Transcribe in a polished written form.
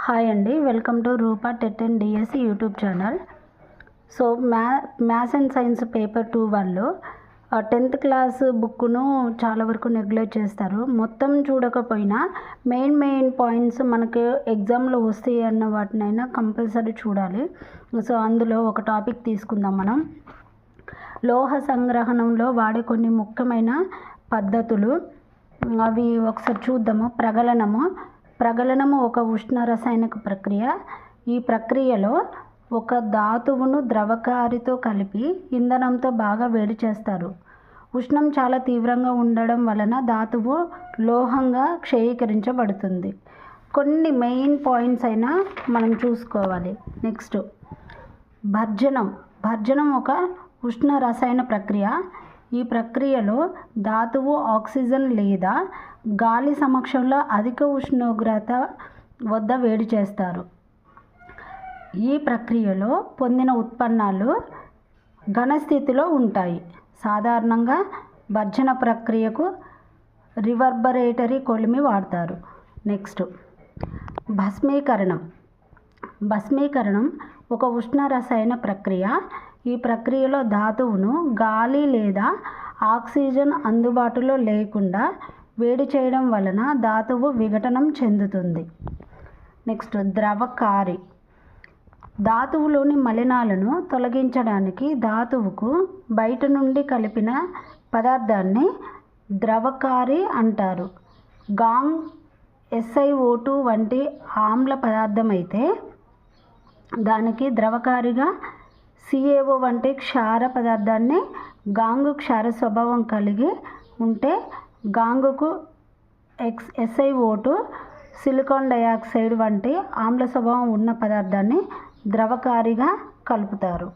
Hi అండి, welcome to Rupa TET and DSC YouTube channel. So maths and science paper 2 వాళ్ళు 10th class బుక్ను చాలా వరకు నెగ్లెక్ట్ చేస్తారు. మొత్తం చూడకపోయినా మెయిన్ పాయింట్స్ మనకు ఎగ్జామ్లో వస్తాయి అన్న వాటినైనా కంపల్సరీ చూడాలి. సో అందులో ఒక టాపిక్ తీసుకుందాం మనం. లోహ సంగ్రహణంలో వాడే కొన్ని ముఖ్యమైన పద్ధతులు అవి ఒకసారి చూద్దాము. ప్రగలనము ఒక ఉష్ణ రసాయనిక ప్రక్రియ. ఈ ప్రక్రియలో ఒక ధాతువును ద్రవకారితో కలిపి ఇంధనంతో బాగా వేడి చేస్తారు. ఉష్ణం చాలా తీవ్రంగా ఉండడం వలన ధాతువు లోహంగా క్షయీకరించబడుతుంది. కొన్ని మెయిన్ పాయింట్స్ అయినా మనం చూసుకోవాలి. నెక్స్ట్ భర్జనం ఒక ఉష్ణ రసాయన ప్రక్రియ. ఈ ప్రక్రియలో ధాతువు ఆక్సిజన్ లేదా గాలి సమక్షంలో అధిక ఉష్ణోగ్రత వద్ద వేడి చేస్తారు. ఈ ప్రక్రియలో పొందిన ఉత్పన్నాలు ఘనస్థితిలో ఉంటాయి. సాధారణంగా భర్జన ప్రక్రియకు రివర్బరేటరీ కొలిమి వాడతారు. నెక్స్ట్ భస్మీకరణం ఒక ఉష్ణ రసాయన ప్రక్రియ. ఈ ప్రక్రియలో ధాతువును గాలి లేదా ఆక్సిజన్ అందుబాటులో లేకుండా వేడి చేయడం వలన ధాతువు విఘటనం చెందుతుంది. నెక్స్ట్ ద్రవకారి. ధాతువులోని మలినాలను తొలగించడానికి ధాతువుకు బయట నుండి కలిపిన పదార్థాన్ని ద్రవకారి అంటారు. గాంగ్ SiO2 వంటి ఆమ్ల పదార్థం అయితే దానికి ద్రవకారిగా CaO వంటి క్షార పదార్థాన్ని గాంగు క్షార స్వభావం కలిగి ఉంటే గాంగుకు SiO2 సిలికాన్ డయాక్సైడ్ వంటి ఆమ్ల స్వభావం ఉన్న పదార్థాన్ని ద్రవకారిగా కలుపుతారు.